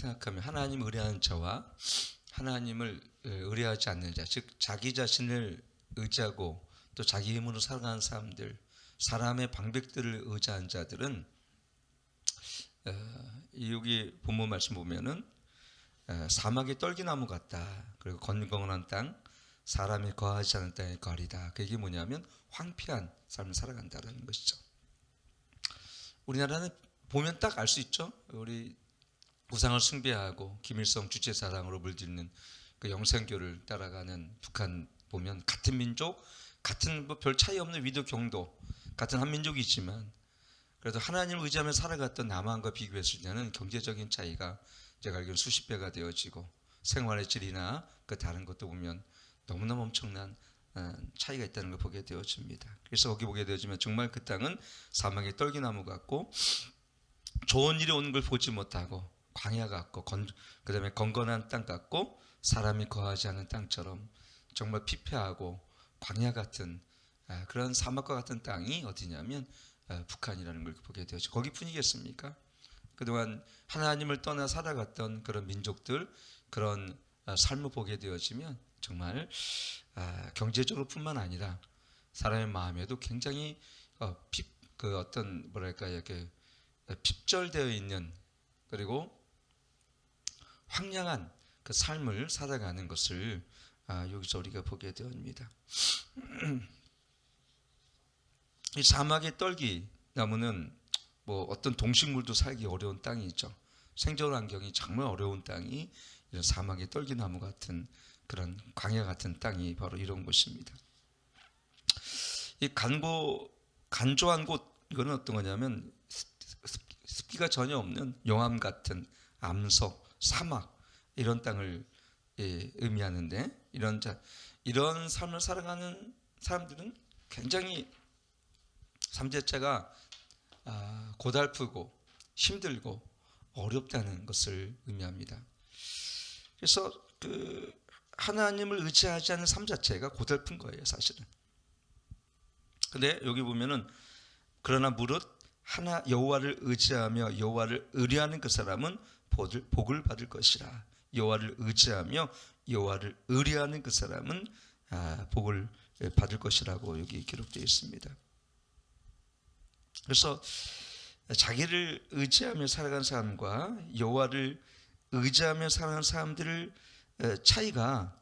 생각하면 하나님 의뢰하는 자와 하나님을 의뢰하지 않는 자, 즉 자기 자신을 의지하고 또 자기 힘으로 살아가는 사람들, 사람의 방백들을 의지한 자들은 여기 본문 말씀 보면은 사막의 떨기나무 같다. 그리고 건건한 땅, 사람이 거하지 않은 땅의 거리다. 그게 뭐냐면 황폐한 삶을 살아간다는 것이죠. 우리나라는 보면 딱 알 수 있죠. 우리 우상을 숭배하고 김일성 주체사상으로 물들는 그 영생교를 따라가는 북한 보면 같은 민족, 같은 뭐 별 차이 없는 위도 경도, 같은 한 민족이지만 그래도 하나님을 의지하며 살아갔던 남한과 비교했을 때는 경제적인 차이가 제가 알기로는 수십 배가 되어지고 생활의 질이나 그 다른 것도 보면 너무너무 엄청난 차이가 있다는 걸 보게 되어집니다. 그래서 거기 보게 되어지면 정말 그 땅은 사막의 떨기나무 같고 좋은 일이 오는 걸 보지 못하고 광야 같고 그 다음에 건건한 땅 같고 사람이 거하지 않은 땅처럼 정말 피폐하고 광야 같은 그런 사막과 같은 땅이 어디냐면 북한이라는 걸 보게 되었죠. 거기뿐이겠습니까? 그동안 하나님을 떠나 살아갔던 그런 민족들 그런 삶을 보게 되어지면 정말 경제적으로 뿐만 아니라 사람의 마음에도 굉장히 그 어떤 뭐랄까 이렇게 핍절되어 있는 그리고 황량한 그 삶을 살아가는 것을 여기서 우리가 보게 되옵니다. 이 사막의 떨기 나무는 뭐 어떤 동식물도 살기 어려운 땅이죠. 생존 환경이 정말 어려운 땅이 이런 사막의 떨기나무 같은 그런 광야 같은 땅이 바로 이런 곳입니다. 이 간조한 곳 이거는 어떤 거냐면 습기가 전혀 없는 용암 같은 암석, 사막 이런 땅을 의미하는데 이런 삶을 살아가는 사람들은 굉장히 삶자체가 고달프고 힘들고 어렵다는 것을 의미합니다. 그래서 그 하나님을 의지하지 않는 삶 자체가 고달픈 거예요, 사실은. 근데 여기 보면은 그러나 무릇 여호와를 의지하며 여호와를 의뢰하는 그 사람은 복을 받을 것이라. 여호와를 의지하며 여호와를 의뢰하는 그 사람은 복을 받을 것이라고 여기 기록되어 있습니다. 그래서 자기를 의지하며 살아가는 사람과 여호와를 의지하며 살아가는 사람들의 차이가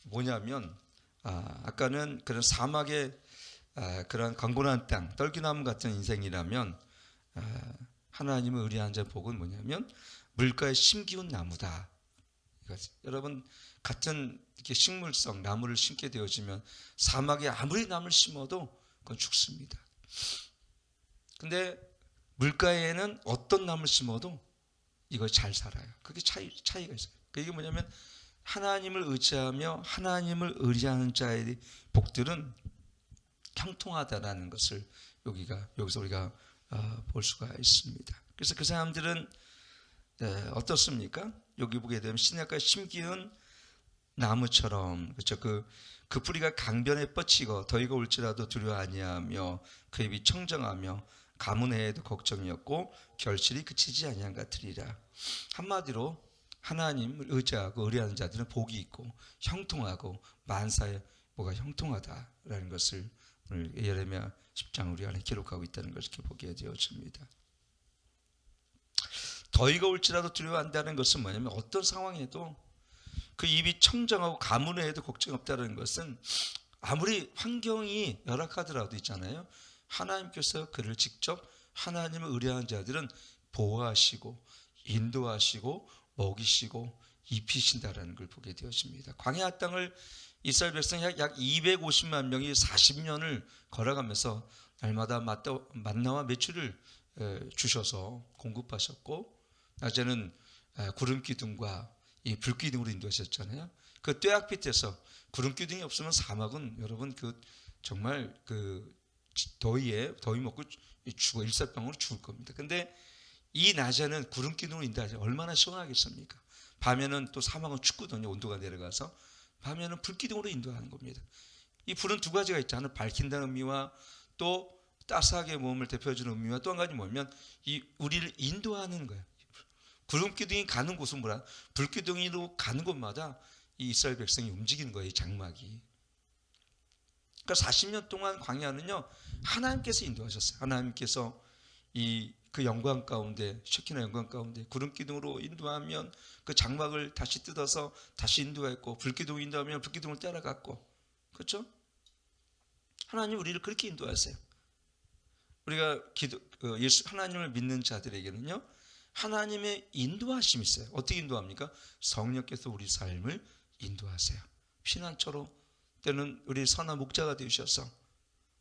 뭐냐면 아까는 그런 사막의 그런 강곤한 땅, 떨기나무 같은 인생이라면 하나님을 의뢰하는 자의 복은 뭐냐면 물가에 심기운 나무다. 여러분 같은 이렇게 식물성 나무를 심게 되어지면 사막에 아무리 나무를 심어도 그건 죽습니다. 근데 물가에는 어떤 나무를 심어도 이거 잘 살아요. 그게 차이가 있어요. 그게 뭐냐면 하나님을 의지하며 하나님을 의지하는 자의 복들은 형통하다라는 것을 여기서 우리가 볼 수가 있습니다. 그래서 그 사람들은 어떻습니까? 여기 보게 되면 시냇가에 심기운 나무처럼 그렇죠. 그 뿌리가 강변에 뻗치고 더위가 올지라도 두려워 아니하며 그 입이 청정하며 가뭄 해에도 걱정이 없고 결실이 그치지 아니한 같으리라. 한마디로 하나님을 의지하고 의뢰하는 자들은 복이 있고 형통하고 만사에 뭐가 형통하다라는 것을 오늘 예레미야 10장 우리 안에 기록하고 있다는 것을 이렇게 보게 되어집니다. 더위가 올지라도 두려워한다는 것은 뭐냐면 어떤 상황에도 그 입이 청정하고 가뭄에 해도 걱정 없다는 것은 아무리 환경이 열악하더라도 있잖아요. 하나님께서 그를 직접 하나님을 의뢰하는 자들은 보호하시고 인도하시고 먹이시고 입히신다라는 걸 보게 되어집니다. 광야 땅을 이스라엘 백성이 약 250만 명이 40년을 걸어가면서 날마다 만나와 메추를 주셔서 공급하셨고 낮에는 구름 기둥과 이 불 기둥으로 인도하셨잖아요. 그 뙤약 빛에서 구름 기둥이 없으면 사막은 여러분 정말 더위 먹고 일사병으로 죽을 겁니다. 근데 이 낮에는 구름 기둥으로 인도하죠. 얼마나 시원하겠습니까? 밤에는 또 사막은 춥거든요. 온도가 내려가서 밤에는 불 기둥으로 인도하는 겁니다. 이 불은 두 가지가 있잖아요. 밝힌다는 의미와 또 따스하게 몸을 데펴주는 의미와 또 한 가지 뭐냐면 이 우리를 인도하는 거예요. 구름 기둥이 가는 곳은 뭐라? 불 기둥으로 가는 곳마다 이 이스라엘 백성이 움직이는 거예요. 이 장막이. 그러니까 40년 동안 광야는요, 하나님께서 인도하셨어요. 하나님께서 그 영광 가운데, 쉐키나 영광 가운데 구름 기둥으로 인도하면 그 장막을 다시 뜯어서 다시 인도했고, 불 기둥 인도하면 불 기둥을 따라갔고, 그렇죠? 하나님 우리를 그렇게 인도하세요. 우리가 하나님을 믿는 자들에게는요, 하나님의 인도하심이 있어요. 어떻게 인도합니까? 성령께서 우리 삶을 인도하세요. 피난처로, 때는 우리 선한 목자가 되셔서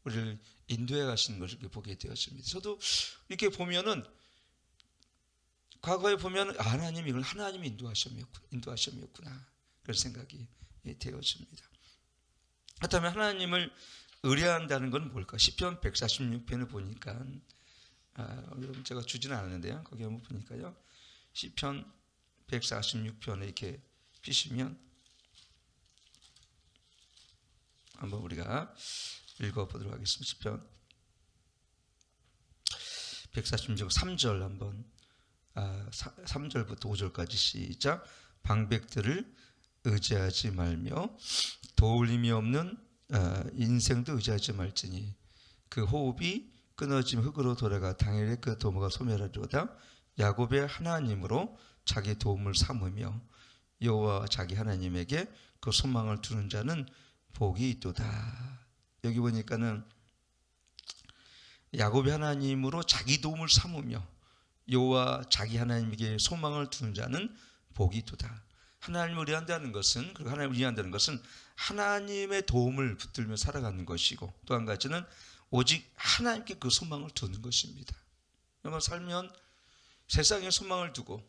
우리를 인도해 가시는 것을 보게 되었습니다. 저도 이렇게 보면은, 과거에 보면 하나님, 이걸 하나님이 인도하심이었구나, 그런 생각이 되었습니다. 그렇다면 하나님을 의뢰한다는 건 뭘까? 시편 146편을 보니까, 여러분 제가 주지는 않았는데요, 거기 한번 보니까요, 시편 146편에 이렇게 피시면 한번 우리가 읽어보도록 하겠습니다. 시편 146편 3절 한번, 3절부터 5절까지 시작. 방백들을 의지하지 말며 도울 힘이 없는 인생도 의지하지 말지니 그 호흡이 끊어지면 흙으로 돌아가 당일에 그 도모가 소멸하리로다. 야곱의 하나님으로 자기 도움을 삼으며 여호와 자기 하나님에게 그 소망을 두는 자는 복이 있도다. 여기 보니까는 야곱의 하나님으로 자기 도움을 삼으며 여호와 자기 하나님에게 소망을 두는 자는 복이 있도다. 하나님을 의뢰한다는 것은, 그리고 하나님을 의뢰한다는 것은 하나님의 도움을 붙들며 살아가는 것이고, 또 한 가지는 오직 하나님께 그 소망을 두는 것입니다. 여러분, 살면 세상에 소망을 두고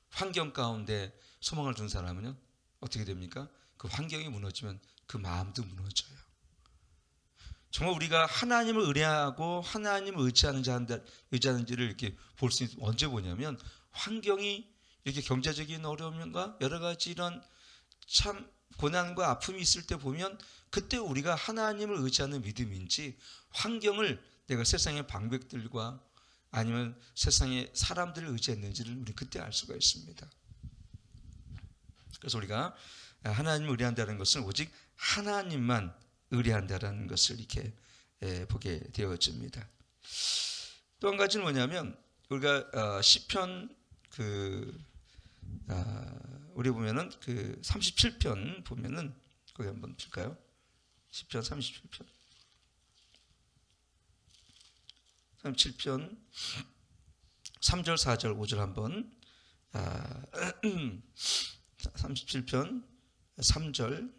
환경 가운데 소망을 둔 사람은요, 어떻게 됩니까? 그 환경이 무너지면 그 마음도 무너져요. 정말 우리가 하나님을 의뢰하고 하나님을 의지하는지를 이렇게 볼 수 있는, 언제 보냐면, 환경이 이렇게 경제적인 어려움과 여러 가지 이런 참 고난과 아픔이 있을 때 보면, 그때 우리가 하나님을 의지하는 믿음인지 환경을, 내가 세상의 방백들과 아니면 세상의 사람들을 의지했는지를 우리 그때 알 수가 있습니다. 그래서 우리가 하나님을 의뢰한다는 것은 오직 하나님만 의뢰한다는 것을 이렇게 보게 되어집니다. 또 한 가지는 뭐냐면, 우리가 시편 우리 보면은 그 37편 보면은, 거기 한번 볼까요? 시편 37편 3절 4절 5절 한번, 37편 3절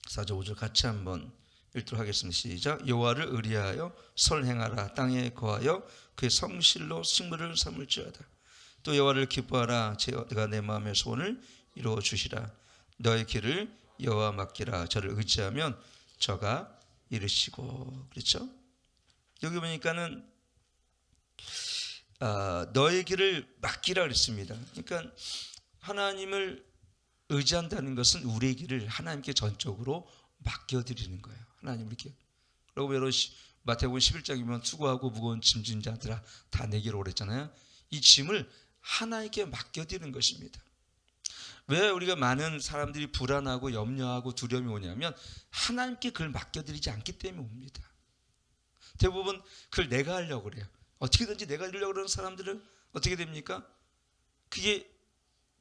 4절 5절 같이 한번 읽도록 하겠습니다. 시작. 여호와를 의리하여 설행하라. 땅에 거하여 그의 성실로 식물을 삼을지어다. 또 여호와를 기뻐하라. 제가 내 마음의 소원을 이루어 주시라. 너의 길을 여호와 맡기라. 저를 의지하면 저가 이루시고. 그렇죠? 여기 보니까는 너의 길을 맡기라 그랬습니다. 그러니까 하나님을 의지한다는 것은 우리의 길을 하나님께 전적으로 맡겨드리는 거예요. 하나님 이렇게. 그리고 여러분 마태복음 11장이면 수고하고 무거운 짐진 자들아 다 내게로 오랬잖아요. 이 짐을 하나님께 맡겨드리는 것입니다. 왜 우리가 많은 사람들이 불안하고 염려하고 두려움이 오냐면, 하나님께 그걸 맡겨드리지 않기 때문에 옵니다. 대부분 그걸 내가 하려고 그래요. 어떻게든지 내가 하려고 그러는 사람들은 어떻게 됩니까? 그게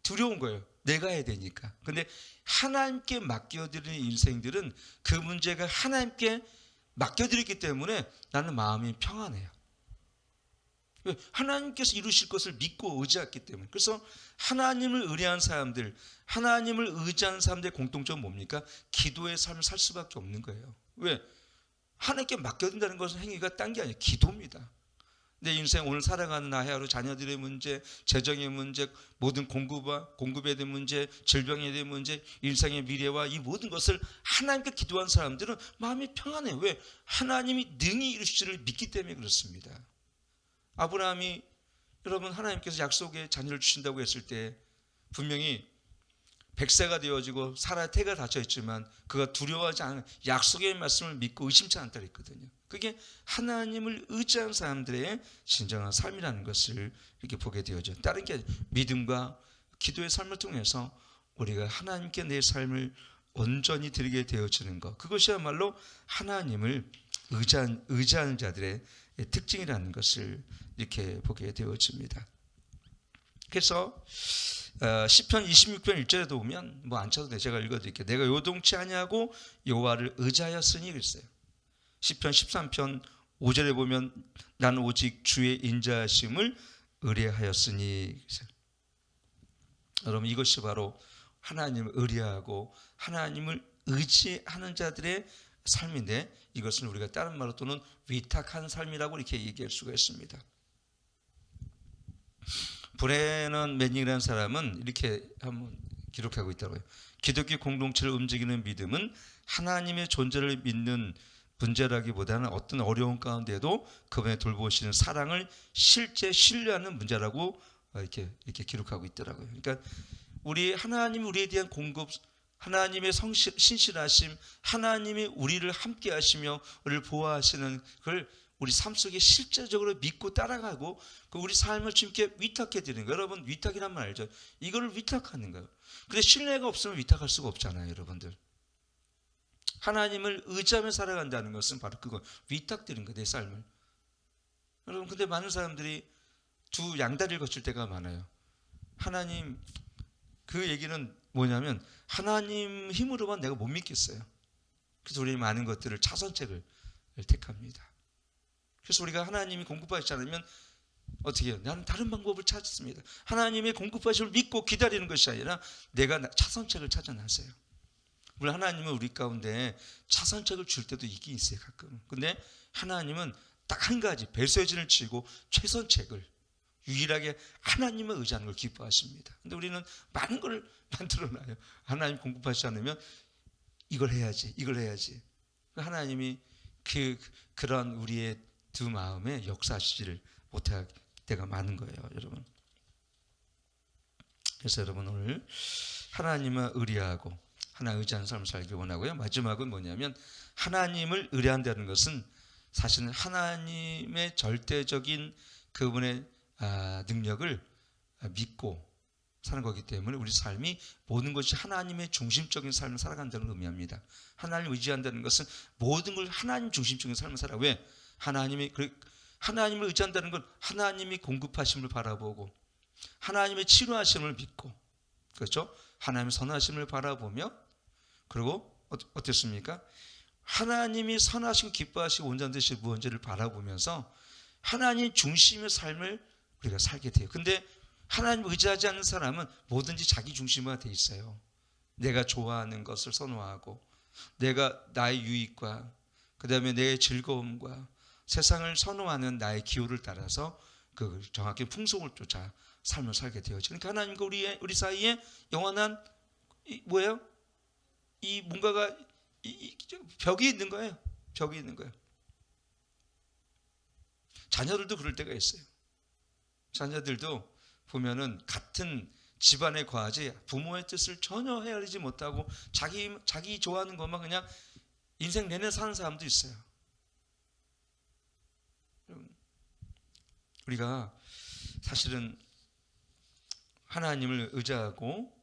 두려운 거예요. 내가 해야 되니까. 근데 하나님께 맡겨드리는 인생들은 그 문제가 하나님께 맡겨드렸기 때문에 나는 마음이 평안해요. 하나님께서 이루실 것을 믿고 의지했기 때문에. 그래서 하나님을 의뢰한 사람들, 하나님을 의지하는 사람들의 공통점은 뭡니까? 기도의 삶을 살 수밖에 없는 거예요. 왜? 하나님께 맡겨둔다는 것은 행위가 딴 게 아니에요. 기도입니다. 내 인생 오늘 살아가는 나의 하루, 자녀들의 문제, 재정의 문제, 모든 공급에 대한 문제, 질병에 대한 문제, 일상의 미래와 이 모든 것을 하나님께 기도한 사람들은 마음이 평안해요. 왜? 하나님이 능히 이루시기를 믿기 때문에 그렇습니다. 아브라함이, 여러분, 하나님께서 약속의 자녀를 주신다고 했을 때 분명히 100세가 되어지고 사라의 태가 닫혀 있지만 그가 두려워하지 않은 약속의 말씀을 믿고 의심치 않다 그랬거든요. 그게 하나님을 의지하는 사람들의 진정한 삶이라는 것을 이렇게 보게 되어져. 다른 게 믿음과 기도의 삶을 통해서 우리가 하나님께 내 삶을 온전히 드리게 되어지는 것, 그것이야말로 하나님을 의지하는 자들의 특징이라는 것을 이렇게 보게 되어집니다. 그래서 시편 26편 1절에도 보면 뭐 안 쳐도 돼, 제가 읽어드릴게요. 내가 요동치 아니하고 여호와를 의지하였으니 그랬어요. 시편 13편 5절에 보면 나는 오직 주의 인자하심을 의뢰하였으니. 여러분, 이것이 바로 하나님을 의뢰하고 하나님을 의지하는 자들의 삶인데, 이것을 우리가 다른 말로 또는 위탁한 삶이라고 이렇게 얘기할 수가 있습니다. 브레넌 매닝이라는 사람은 이렇게 한번 기록하고 있다고요. 기독교 공동체를 움직이는 믿음은 하나님의 존재를 믿는 문제라기보다는 어떤 어려운 가운데도 그분의 돌보시는 사랑을 실제 신뢰하는 문제라고 이렇게 기록하고 있더라고요. 그러니까 우리 하나님이 우리에 대한 공급, 하나님의 신실하심, 하나님이 우리를 함께 하시며 우리를 보호하시는 그걸 우리 삶 속에 실제적으로 믿고 따라가고 그 우리 삶을 주님께 위탁해 드리는 거예요. 여러분, 위탁이란 말 알죠? 이거를 위탁하는 거예요. 근데 신뢰가 없으면 위탁할 수가 없잖아요, 여러분들. 하나님을 의지하며 살아간다는 것은 바로 그거, 위탁드린 거예요, 내 삶을. 여러분, 근데 많은 사람들이 두 양다리를 거칠 때가 많아요. 하나님, 그 얘기는 뭐냐면 하나님 힘으로만 내가 못 믿겠어요. 그래서 우리 많은 것들을 차선책을 택합니다. 그래서 우리가 하나님이 공급하시지 않으면 어떻게 해요? 나는 다른 방법을 찾습니다. 하나님의 공급하심을 믿고 기다리는 것이 아니라 내가 차선책을 찾아 나서요. 물론 하나님은 우리 가운데 차선책을 줄 때도 있긴 있어요, 가끔. 근데 하나님은 딱 한 가지 배쇄진을 치고 최선책을, 유일하게 하나님을 의지하는 걸 기뻐하십니다. 근데 우리는 많은 걸 만들어놔요. 하나님 공급하시지 않으면 이걸 해야지, 이걸 해야지. 하나님이 그런 우리의 두 마음에 역사하시지를 못할 때가 많은 거예요, 여러분. 그래서 여러분, 오늘 하나님을 의뢰하고 하나님 의지하는 삶을 살기 원하고요. 마지막은 뭐냐면, 하나님을 의뢰한다는 것은 사실은 하나님의 절대적인 그분의 능력을 믿고 사는 거기 때문에 우리 삶이 모든 것이 하나님의 중심적인 삶을 살아간다는 걸 의미합니다. 하나님을 의지한다는 것은 모든 걸 하나님 중심적인 삶을 살아. 왜? 하나님을 의지한다는 건 하나님이 공급하심을 바라보고 하나님의 치료하심을 믿고, 그렇죠? 하나님의 선하심을 바라보며, 그리고 어땠습니까? 하나님이 선하시고 기뻐하시고 온전한 되실 무언지를 바라보면서 하나님 중심의 삶을 우리가 살게 돼요. 근데 하나님을 의지하지 않는 사람은 뭐든지 자기 중심화가 돼 있어요. 내가 좋아하는 것을 선호하고 내가 나의 유익과 그 다음에 내 즐거움과 세상을 선호하는 나의 기호를 따라서 그 정확히 풍속을 쫓아 삶을 살게 되어죠. 그러니까 하나님과 우리 사이에 영원한 뭐예요? 이 뭔가가 벽이 있는 거예요. 벽이 있는 거예요. 자녀들도 그럴 때가 있어요. 자녀들도 보면은 같은 집안에 거하지 부모의 뜻을 전혀 헤아리지 못하고 자기 좋아하는 것만 그냥 인생 내내 사는 사람도 있어요. 우리가 사실은 하나님을 의지하고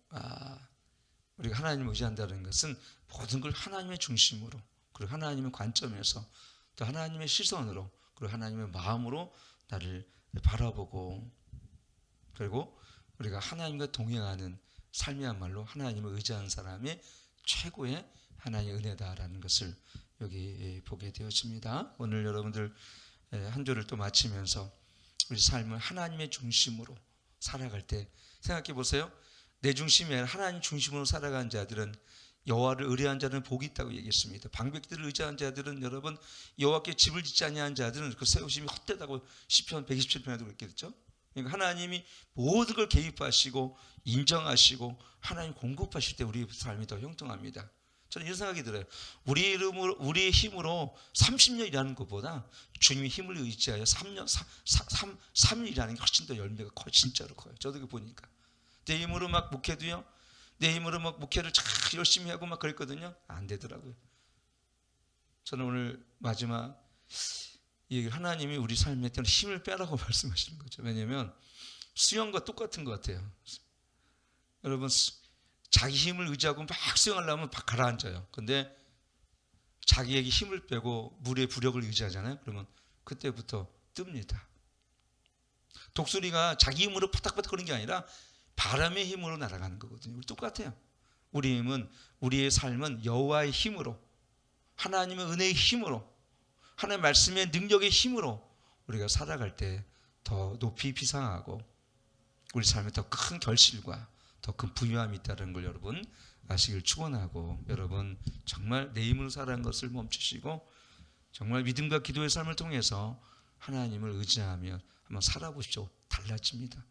우리가 하나님을 의지한다는 것은 모든 걸 하나님의 중심으로, 그리고 하나님의 관점에서, 또 하나님의 시선으로, 그리고 하나님의 마음으로 나를 바라보고, 그리고 우리가 하나님과 동행하는 삶이야말로 하나님을 의지하는 사람의 최고의 하나님의 은혜다라는 것을 여기 보게 되어집니다. 오늘 여러분들 한 주를 또 마치면서 우리 삶을 하나님의 중심으로 살아갈 때 생각해 보세요. 내 중심이 아니라 하나님 중심으로 살아가는 자들은, 여호와를 의뢰한 자들은 복이 있다고 얘기했습니다. 방백들을 의지한 자들은, 여러분, 여호와께 집을 짓지 아니한 자들은 그 세우심이 헛되다고 시편 127편에도 그렇게 했죠. 그러니까 하나님이 모든 걸 개입하시고 인정하시고 하나님 공급하실 때 우리 삶이 더 형통합니다. 저는 이런 생각이 들어요. 우리의 힘으로 30년 일하는 것보다 주님의 힘을 의지하여 3일 일하는 게 훨씬 더 열매가 커요. 진짜로 커요. 저도 그 보니까. 내 힘으로 막 목회도요. 내 힘으로 막 목회를 참 열심히 하고 막 그랬거든요. 안 되더라고요. 저는 오늘 마지막 이 하나님이 우리 삶에 때는 힘을 빼라고 말씀하시는 거죠. 왜냐하면 수영과 똑같은 것 같아요. 여러분 자기 힘을 의지하고 막 수영하려면 막 가라앉아요. 근데 자기에게 힘을 빼고 물의 부력을 의지하잖아요. 그러면 그때부터 뜹니다. 독수리가 자기 힘으로 파닥파닥 거리는 게 아니라 바람의 힘으로 날아가는 거거든요. 똑같아요. 우리의 삶은 여호와의 힘으로, 하나님의 은혜의 힘으로, 하나님의 말씀의 능력의 힘으로 우리가 살아갈 때 더 높이 비상하고 우리 삶에 더 큰 결실과 더 큰 부유함이 있다는 걸 여러분 아시길 축원하고, 여러분 정말 내 힘으로 살아가는 것을 멈추시고 정말 믿음과 기도의 삶을 통해서 하나님을 의지하며 한번 살아보십시오. 달라집니다.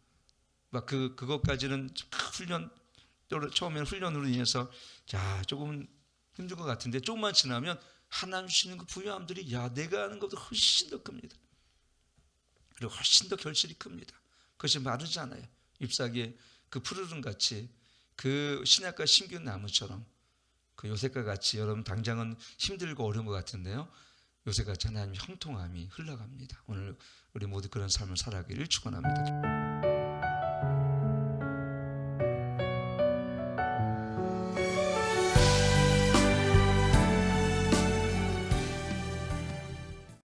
막 그것까지는 훈련, 처음에는 훈련으로 인해서 조금 힘든 것 같은데 조금만 지나면 하나님 주시는 그 부유함들이 내가 하는 것보다 훨씬 더 큽니다. 그리고 훨씬 더 결실이 큽니다. 그것이 마르지 않아요. 잎사귀에 그 푸르른 같이, 그 신약과 신규 나무처럼, 그 요새과 같이. 여러분 당장은 힘들고 어려운 것 같은데요, 요새같이 하나님의 형통함이 흘러갑니다. 오늘 우리 모두 그런 삶을 살아가기를 축원합니다.